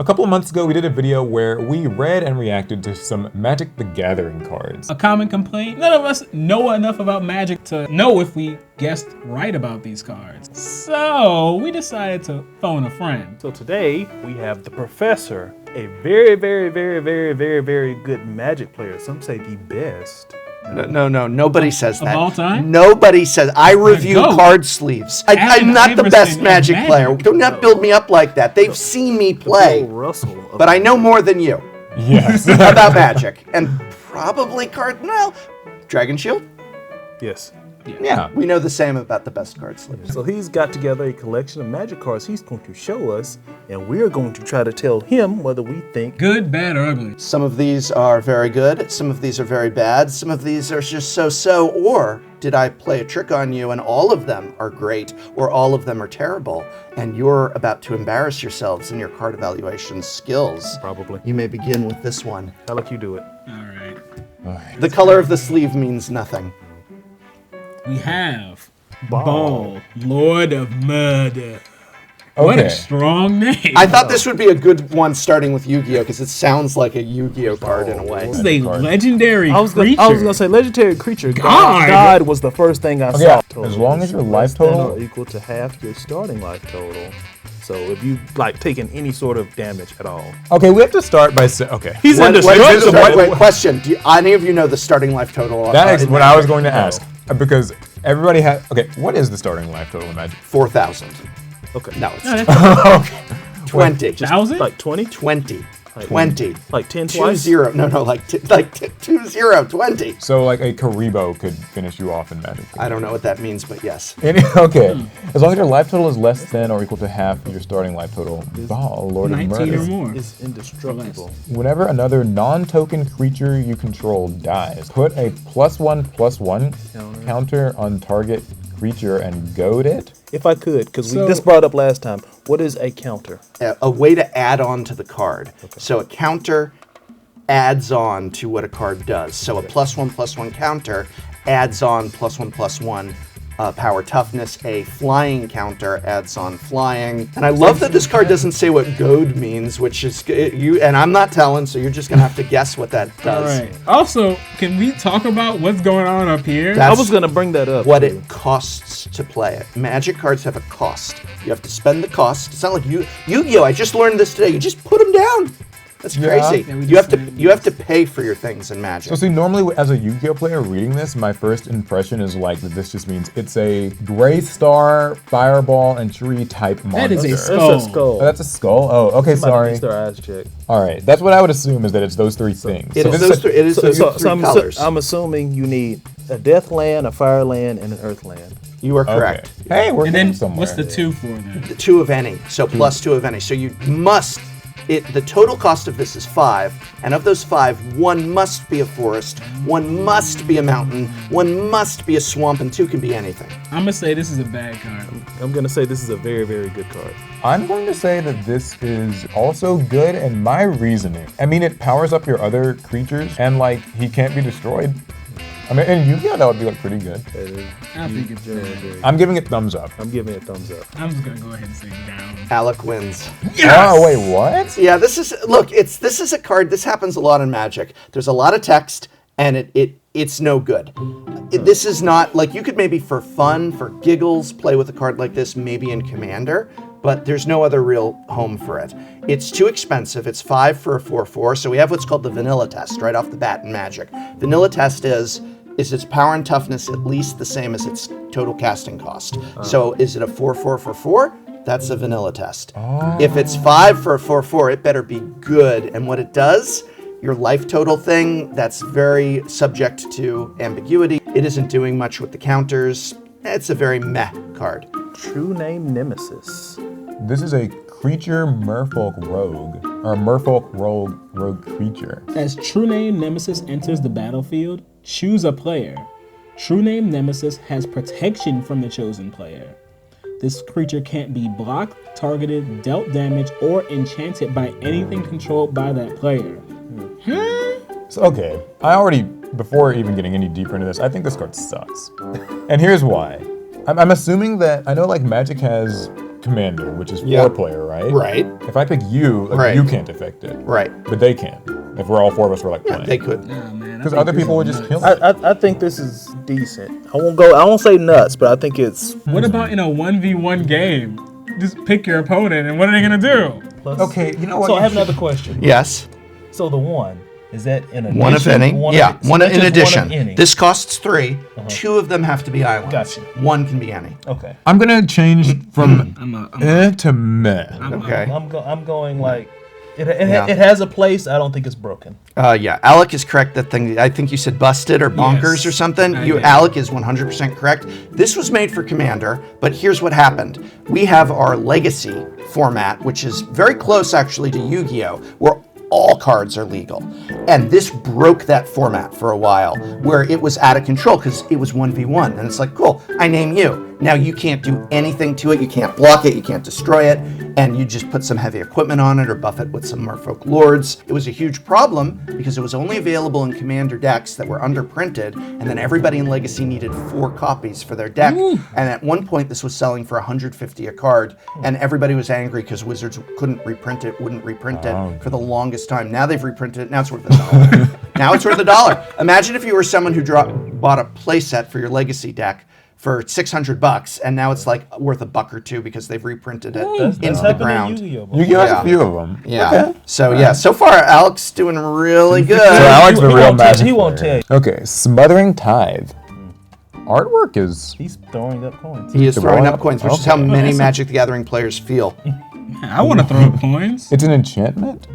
A couple of months ago, we did a video where we read and reacted to some Magic the Gathering cards. A common complaint, none of us know enough about Magic to know if we guessed right about these cards. So we decided to phone a friend. So today we have the professor, a very good Magic player. Some say the best. No, nobody says that. Of all time? Nobody says. I review goat. card sleeves. I'm not the best Magic player. Do not build me up like that. They've seen me play. But I know more than you. Yes. About Magic. And probably Dragon Shield? Yes. Yeah, we know the same about the best card sleeves. So he's got together a collection of Magic cards he's going to show us, and we're going to try to tell him whether we think Good, bad, or ugly. Some of these are very good, some of these are very bad, some of these are just so-so, or did I play a trick on you and all of them are great, or all of them are terrible, and you're about to embarrass yourselves in your card evaluation skills. Probably. You may begin with this one. I'll let you do it. All right. The color of the sleeve means nothing. We have Bhaal, Lord of Murder. Okay. What a strong name. I thought this would be a good one starting with Yu-Gi-Oh! Because it sounds like a Yu-Gi-Oh! Card in a way. This is a legendary creature. I was gonna say legendary creature. God. God was the first thing I saw. As long as your life Less than total or equal to half your starting life total. So if you taking any sort of damage at all. Okay, we have to start by saying, okay. He's indestructible. Wait, question. Do any of you know the starting life total? That is what I was going to ask. Because everybody has, okay, what is the starting life total in Magic? 4,000. Okay. No, it's Okay. 20. Thousand? Like 20? 20. 20. Like 10 2 twice? 0. No, like 2 0. 20. So like a Karibo could finish you off in Magic. I don't know what that means, but yes. Okay. As long as your life total is less than or equal to half your starting life total, Bhaal, Lord of 19 Murder. or more. It's indestructible. Whenever another non-token creature you control dies, put a +1/+1 counter on target creature and goad it. If I could, because So- we just brought up last time, what is a counter? A way to add on to the card. So a counter adds on to what a card does. So a +1/+1 counter adds on +1/+1 power toughness. A flying counter adds on flying. And I love that this card doesn't say what goad means, which is you. And I'm not telling, so you're just gonna have to guess what that All does. right. Also, can we talk about what's going on up here? That's I was going to bring that up. what too. it costs to play it. Magic cards have a cost. You have to spend the cost. It's not like Yu-Gi-Oh! I just learned this today. You just put them down. That's crazy. Yeah, we you have just to you have to pay for your things in Magic. So see, normally as a Yu-Gi-Oh player reading this, my first impression is like that this just means it's a gray star, fireball, and tree type monster. That is a That's skull. a skull. Oh, that's a skull? Oh, okay, sorry. Needs their eyes checked. All right, that's what I would assume is that it's those three things. It So is this those three. It is those three colors. I'm assuming you need a death land, a fire land, and an earth land. You are okay. correct. Hey, we're And getting then somewhere. what's the 2 for then? The 2 of any. So plus 2 of any. So you must. The total cost of this is 5, and of those 5, 1 must be a forest, 1 must be a mountain, 1 must be a swamp, and 2 can be anything. I'm gonna say this is a bad card. I'm going to say this is a very good card. I'm going to say that this is also good, and my reasoning. I mean, it powers up your other creatures, and like he can't be destroyed. I mean, in Yu-Gi-Oh, that would be like pretty good. I think it's Very, bad. very- I'm giving it thumbs up. I'm giving it thumbs up. I'm just gonna go ahead and say down. Alec wins. Oh wait, what? Yeah, this is this is a card. This happens a lot in Magic. There's a lot of text, and it's no good. This is not like you could maybe for fun, for giggles, play with a card like this, maybe in Commander, but there's no other real home for it. It's too expensive. It's 5 for a 4/4. So we have what's called the vanilla test right off the bat in Magic. Vanilla test is its power and toughness at least the same as its total casting cost? So is it a 4/4 for 4? That's a vanilla test. If it's 5 for a 4/4, it better be good. And what it does, your life total thing, that's very subject to ambiguity. It isn't doing much with the counters. It's a very meh card. True name Nemesis. This is a creature merfolk rogue, or merfolk rogue creature. As True Name Nemesis enters the battlefield, choose a player. True Name Nemesis has protection from the chosen player. This creature can't be blocked, targeted, dealt damage, or enchanted by anything controlled by that player. So, okay, before even getting any deeper into this, I think this card sucks. And here's why. I'm assuming that, I know like Magic has Commander, which is Yeah. 4-player, right? Right. If I pick you, like, Right. you can't affect it. Right. But they can. If we're all 4 of us were like Yeah, playing. they could. Nah, man. Because other people would just kill it. I think this is decent. I won't say nuts, but I think it's What about in a 1v1 game? Just pick your opponent, and what are they gonna do? Okay, you know what? So I you have should- another question. Yes. So the one, is that in addition? One of any. Yeah. so One that's in just addition. One of any. This costs 3. 2 of them have to be islands. Gotcha. One can be any. Okay. I'm going to change from I'm to meh. Okay. I'm going like it Yeah. it has a place. I don't think it's broken. Yeah, Alec is correct. That thing, I think you said busted or bonkers Yes, or something. I You, did. Alec is 100% correct. This was made for Commander, but here's what happened. We have our Legacy format, which is very close actually to Yu-Gi-Oh, where all cards are legal. And this broke that format for a while, where it was out of control because it was 1v1. And it's like, cool, I name you. Now you can't do anything to it. You can't block it. You can't destroy it. And you just put some heavy equipment on it or buff it with some Merfolk Lords. It was a huge problem because it was only available in Commander decks that were underprinted. And then everybody in Legacy needed 4 copies for their deck. And at one point, this was selling for $150 a card. And everybody was angry because Wizards couldn't reprint it, wouldn't reprint it for the longest time. Now they've reprinted it. Now it's worth $1. Now it's worth $1. Imagine if you were someone who bought a playset for your Legacy deck for $600, and now it's like worth $1 or $2 because they've reprinted it into the ground. Yu-Gi-Oh has Yeah. a few of them. Yeah. Okay. So far Alex doing really good. So Alex the He real won't tell- magic he won't player. tell Okay, Smothering Tithe. Artwork is... He's throwing up coins. He is throwing up Throwing coins, which is how okay. many Magic the Gathering players feel. I want to throw up coins. It's an enchantment?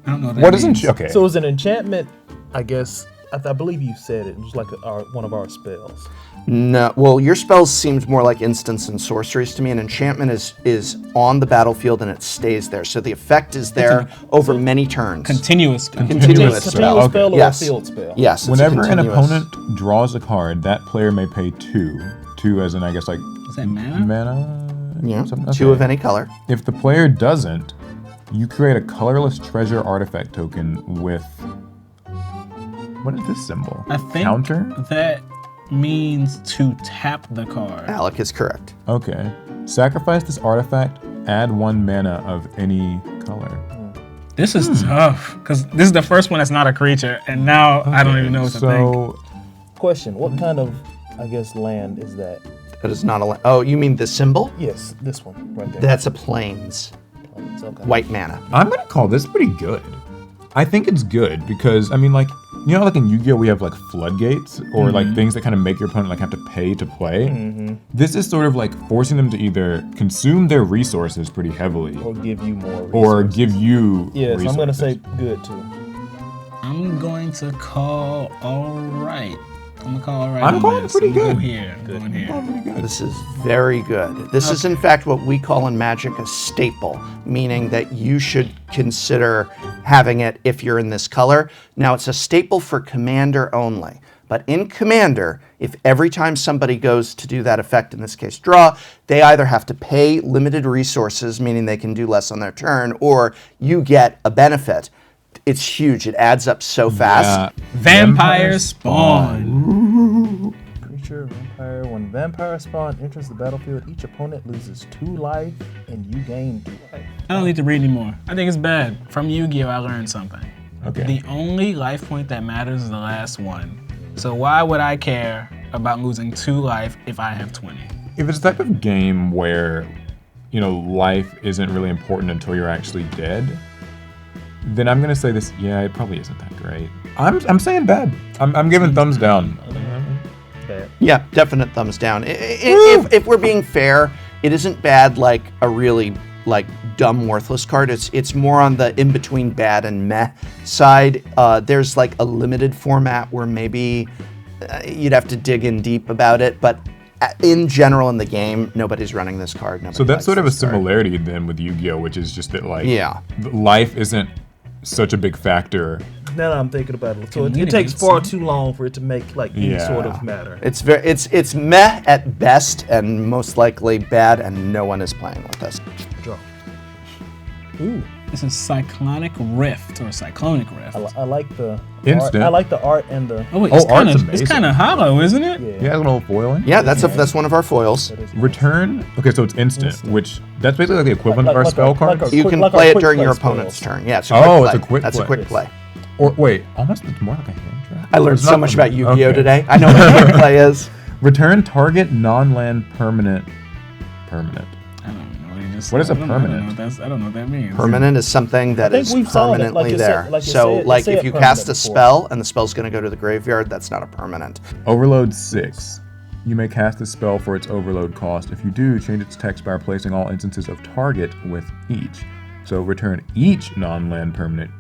I don't know what that What is means. Okay. So it's an enchantment. I guess I believe you said it. It was like one of our spells. No, well, your spells seemed more like instants and sorceries to me. An enchantment is on the battlefield and it stays there. So the effect is there over many turns. Continuous. Continuous spell. Continuous Okay. spell or Yes. a field spell. Yes. it's a Whenever an continuous. opponent draws a card, that player may pay 2. 2 as in, I guess, like Is that mana? mana? Yeah, Something? 2 of Okay. any color. If the player doesn't, you create a colorless treasure artifact token with... What is this symbol? I think Counter? that means to tap the card. Alec is correct. Okay. Sacrifice this artifact, add 1 mana of any color. This is tough because this is the first one that's not a creature, and now I don't even know what to think. So, Question: what kind of, I guess, land is that? That is not a. Oh, you mean the symbol? Yes, this one right there. That's a plains. It's okay. White mana. I'm going to call this pretty good. I think it's good because, I mean, like, you know, like in Yu-Gi-Oh, we have like floodgates or like things that kind of make your opponent like have to pay to play. This is sort of like forcing them to either consume their resources pretty heavily Or give you more. or resources. give you Yes, I'm gonna resources. say good too. I'm going to call all right. I'm gonna call all right. I'm on calling this. pretty I'm gonna good. Go here. I'm going here. Oh, pretty good. This is very good. This is, in fact, what we call in Magic a staple, meaning that you should consider having it if you're in this color. Now, it's a staple for Commander only. But in Commander, if every time somebody goes to do that effect, in this case draw, they either have to pay limited resources, meaning they can do less on their turn, or you get a benefit. It's huge. It adds up so fast. Vampire spawn. Creature, vampire. When vampire spawn enters the battlefield, each opponent loses 2 life and you gain 2 life. I don't need to read anymore. I think it's bad. From Yu-Gi-Oh, I learned something. Okay. The only life point that matters is the last one. So why would I care about losing 2 life if I have 20? If it's the type of game where, you know, life isn't really important until you're actually dead, then I'm gonna say this. Yeah, it probably isn't that great. I'm saying bad. I'm giving thumbs down. Bad. Yeah, definite thumbs down. If we're being fair, it isn't bad like a really like dumb, worthless card. It's more on the in between bad and meh side. There's like a limited format where maybe you'd have to dig in deep about it, but in general in the game, nobody's running this card. Nobody So that's likes sort of a this card. similarity then with Yu-Gi-Oh, which is just that like Yeah. life isn't such a big factor. Now that I'm thinking about it, so it Community takes far scene. too long for it to make like any Yeah. sort of matter. It's meh at best and most likely bad, and no one is playing with us. Draw. Ooh. This is Cyclonic Rift or Cyclonic Rift. I like the Instant. art. I like the art and the. Oh wait, Oh, it's kind art's of amazing. hollow, isn't it? Yeah. Yeah, a little foil in. Yeah, that's one of our foils. Return. Okay, so it's instant, which that's basically like the equivalent of our spell card. like a- You quick- can like a play it quick during play your spell. opponent's turn. Yeah, it's a quick Oh, play. it's a quick That's play. a quick play. Or wait, almost it's more like a hand trap. I learned It's so not much from- about Yu-Gi-Oh okay. today. I know what a quick play is. Return target non-land permanent. Permanent. I don't know. What is a I don't know permanent? I don't know what that means. Permanent is something that I think is we've saw it, like permanently you there. said- like you So, said- like say if it you cast a permanent before. spell and the spell's going to go to the graveyard, that's not a permanent. Overload 6. You may cast a spell for its overload cost. If you do, change its text by replacing all instances of target with each. So return each non-land permanent.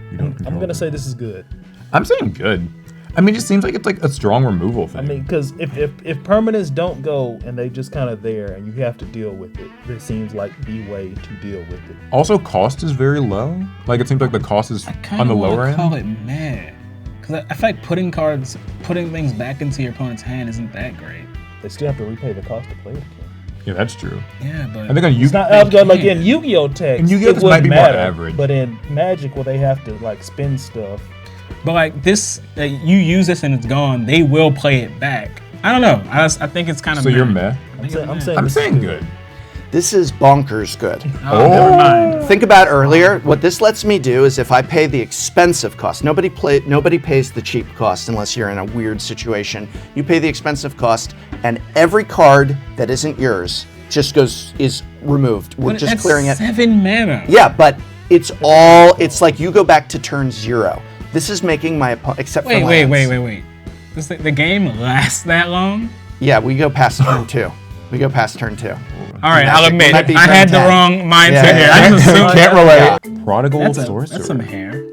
You don't control. I'm gonna say this is good. I'm saying good. I mean, it just seems like it's like a strong removal thing. I mean, because if permanents don't go and they just kind of there and you have to deal with it, this seems like the way to deal with it. Also, cost is very low. Like it seems like the cost is I kind on the of lower want to end. call it mad, because I feel like putting things back into your opponent's hand isn't that great. They still have to repay the cost to play it again. Yeah, that's true. Yeah, but I think on It's not like in Yu-Gi-Oh text. In Yu-Gi-Oh, it this might wouldn't be more matter, average. But in Magic, where they have to like spend stuff. But like this, you use this and it's gone. They will play it back. I don't know. I think it's kind of. So you're meh. I'm saying I'm this is saying good. This is bonkers good. Oh, never mind. Think about earlier. What this lets me do is if I pay the expensive cost, nobody pays the cheap cost unless you're in a weird situation. You pay the expensive cost, and every card that isn't yours just is removed. We're But just that's clearing it. 7 mana. Yeah, but it's like you go back to turn 0. This is making my opponent, except for lands. Wait. The game lasts that long? Yeah, we go past turn 2. We go past turn 2. All right, I'll Magic admit might be I had the turn 10. wrong mindset Yeah, here. yeah, I yeah. just assumed Can't relate. Prodigal Sorcerer. That's some hair.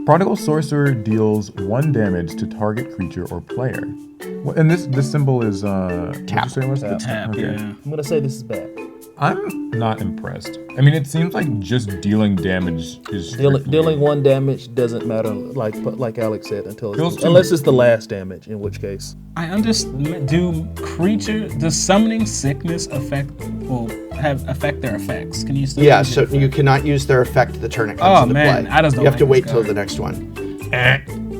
Prodigal Sorcerer deals 1 damage to target creature or player. And this symbol is Tap. What'd you say it was? Tap, Okay. yeah. I'm gonna say this is bad. I'm not impressed. I mean, it seems like just dealing damage is Dealing 1 damage doesn't matter, like Alex said, Deals two. unless it's the last damage, in which case. I understand. Does summoning sickness affect their effects? Can you still? Yeah, use so it? you cannot use their effect the turn it comes Oh, into man, play. I just don't You have to like wait this till card. the next one.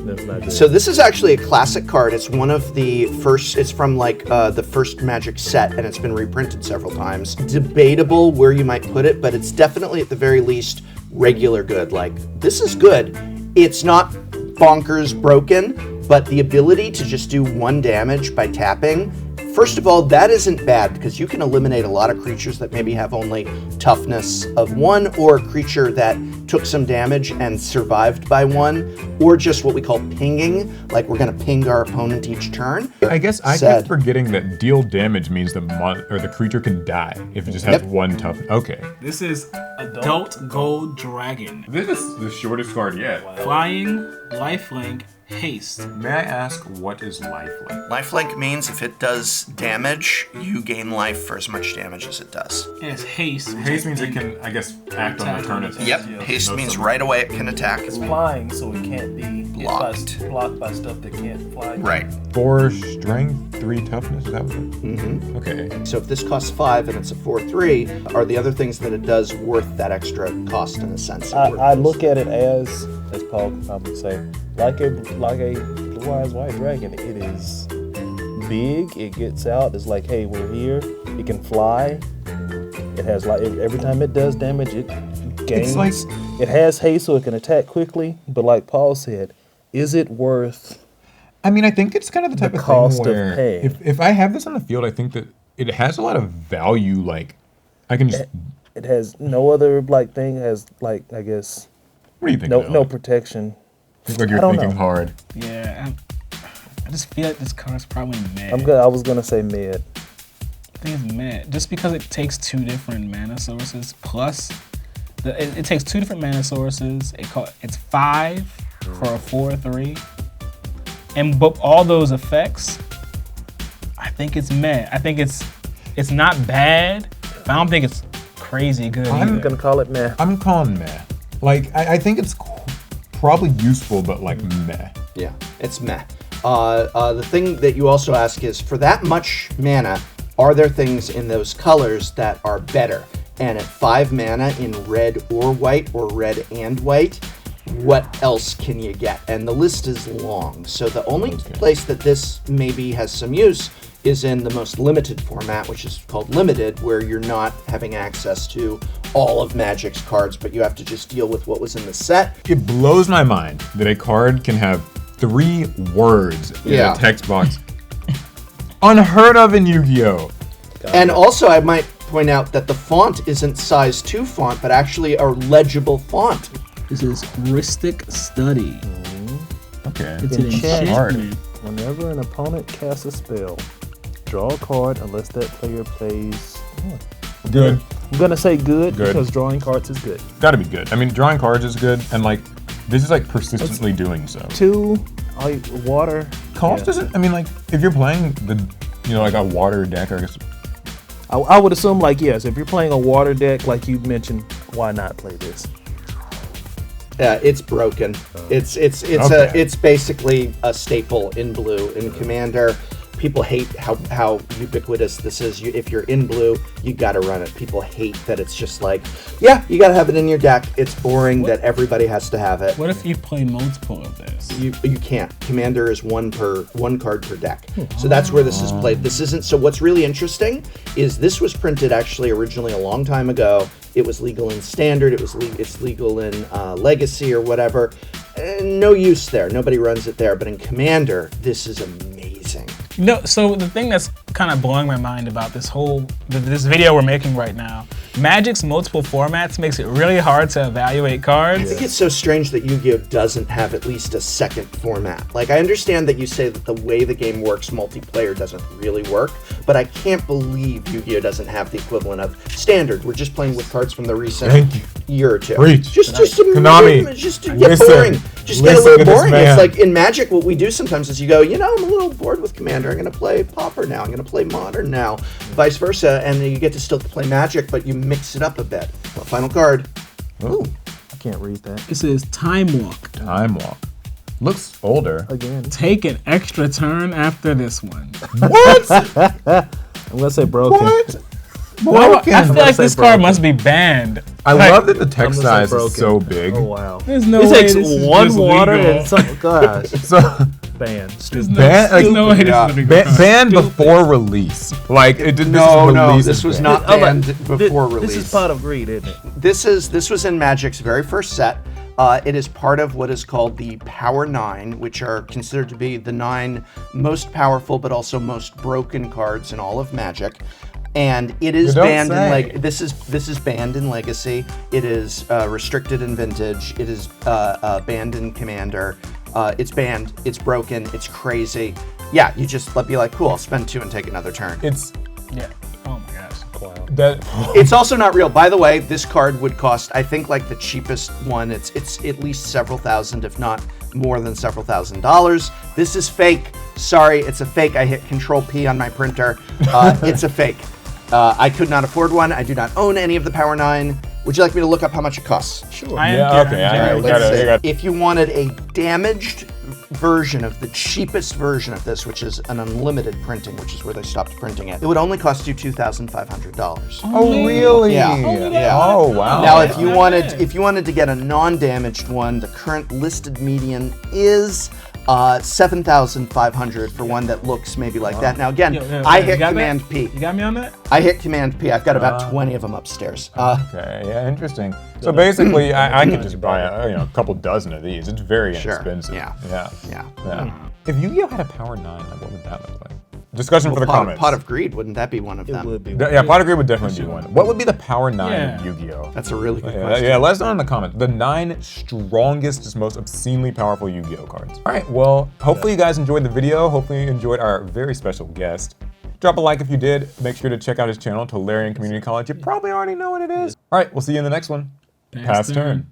That's not good. So this is actually a classic card. It's one of the first. It's from like the first Magic set, and it's been reprinted several times. Debatable where you might put it, but it's definitely at the very least regular good. Like this is good. It's not bonkers broken, but the ability to just do 1 damage by tapping. First of all, that isn't bad because you can eliminate a lot of creatures that maybe have only toughness of 1, or a creature that took some damage and survived by 1, or just what we call pinging, like we're going to ping our opponent each turn. I guess I Said. kept forgetting that deal damage means the creature can die if it just has Yep. 1 tough. Okay. This is Adult Gold Dragon. This is the shortest card yet. Flying, lifelink, haste. May I ask what is lifelink? Lifelink means if it does damage, you gain life for as much damage as it does. And it's haste. Haste means it can, I guess, act on the turn itself. Yep, haste means right away it can attack. It's flying, so it can't be Blocked. blocked by stuff that can't fly. Right. 4 strength, 3 toughness. Is that what it is? Mm-hmm. Okay. So if this costs 5 and it's a 4/3, are the other things that it does worth that extra cost in a sense? I look at it as Paul would say, like a blue eyes white dragon. It is big. It gets out. It's like, hey, we're here. It can fly. It has like every time it does damage, it gains. It has haste, so it can attack quickly. But like Paul said, is it worth? I mean, I think it's kind of the type The of cost thing of where paying. if I have this on the field, I think that it has a lot of value. Like, I can just. It has no other like thing. Has like I guess What do you think? no protection. Looks like you're I don't thinking know. hard. Yeah, I just feel like this card's probably mad. I'm good. I was gonna say mid. I think it's mad just because it takes 2 different mana sources plus it takes 2 different mana sources. It's 5 for a 4/3, and but all those effects, I think it's mad. I think it's not bad, but I don't think it's crazy good. I'm either. gonna call it meh. I'm calling meh. Like, I think it's probably useful, but like meh. Yeah, it's meh. The thing that you also ask is, for that much mana, are there things in those colors that are better? and at 5 mana in red or white, or red and white, what else can you get? And the list is long. So the only place that this maybe has some use is in the most limited format, which is called limited, where you're not having access to all of Magic's cards, but you have to just deal with what was in the set. It blows my mind that a card can have 3 words in a text box. Unheard of in Yu-Gi-Oh! And also, I might point out that the font isn't size 2 font, but actually a legible font. This is Rhystic Study. Okay. It's an enchantment. Whenever an opponent casts a spell, draw a card unless that player plays. Good. I'm gonna say good because drawing cards is good. Gotta be good. I mean, drawing cards is good, and like, this is like persistently doing so. 2, water. Cost doesn't, I mean, like, if you're playing the, like a water deck, I guess. I would assume, like, yes, if you're playing a water deck, like you mentioned, why not play this? It's broken. It's basically a staple in blue. In Commander, people hate how ubiquitous this is. If you're in blue, you gotta run it. People hate that it's just like, yeah, you gotta have it in your deck. It's boring that everybody has to have it. What if you play multiple of this? You can't. Commander is one card per deck. So that's where this is played. This isn't. So what's really interesting is this was printed actually originally a long time ago. It was legal in Standard. It's legal in Legacy or whatever. No use there. Nobody runs it there. But in Commander, this is amazing. No, so the thing that's kind of blowing my mind about this video we're making right now, Magic's multiple formats makes it really hard to evaluate cards. I think it's so strange that Yu-Gi-Oh! Doesn't have at least a second format. Like, I understand that you say that the way the game works, multiplayer doesn't really work, but I can't believe Yu-Gi-Oh! Doesn't have the equivalent of Standard. We're just playing with cards from the recent year or two. Preach. Just Konami, just get listen. boring. Just get a Listen little to this boring. man. It's like in Magic, what we do sometimes is you go, I'm a little bored with Commander. I'm going to play Pauper now. I'm going to play Modern now. Vice versa. And then you get to still play Magic, but you mix it up a bit. Well, final card. Ooh. I can't read that. This is Time Walk. Time Walk. Looks older. Again. Take an extra turn after this one. What? I'm gonna say broken. What? Well, I Broken. feel like this broken. card must be banned. I love that the text I'm gonna say size is so big. Oh wow. There's no It way takes this is one just water legal. and some. Gosh. So Ban. There's Ban- no way this is a legal card. banned before release. Like it did. No, release this is was banned. not banned before release. This is Pot of Greed, isn't it? This was in Magic's very first set. It is part of what is called the Power 9, which are considered to be the 9 most powerful but also most broken cards in all of Magic. And it is banned in this is banned in Legacy. It is restricted in Vintage. It is banned in Commander. It's banned. It's broken. It's crazy. Yeah, you just be like, cool. I'll spend 2 and take another turn. Yeah. Oh my gosh. It's also not real. By the way, this card would cost, I think, like the cheapest one. It's at least several thousand, if not more than several $1,000s. This is fake. Sorry, it's a fake. I hit Control P on my printer. It's a fake. I could not afford one. I do not own any of the Power 9. Would you like me to look up how much it costs? Sure. If you wanted a damaged version of the cheapest version of this, which is an unlimited printing, which is where they stopped printing it, it would only cost you $2,500. Oh really? Yeah. Oh wow. Now, if you wanted to get a non-damaged one, the current listed median is $7,500 for one that looks maybe like that. Now again, I hit Command P. You got me on that? I hit Command P. I've got about 20 of them upstairs. Okay, yeah, interesting. So basically, I could just buy a couple dozen of these. It's very inexpensive. Yeah. If Yu-Gi-Oh had a Power 9, like, what would that look like? Discussion for the comments. Pot of Greed, wouldn't that be one of them? It would be. Yeah, Pot of Greed would definitely be one. What would be the Power 9 of Yu-Gi-Oh? That's a really good question. Yeah, let us know in the comments. The 9 strongest, most obscenely powerful Yu-Gi-Oh cards. All right, well, hopefully you guys enjoyed the video. Hopefully you enjoyed our very special guest. Drop a like if you did. Make sure to check out his channel, Tolarian Community College. You probably already know what it is. All right, we'll see you in the next one. Pass turn.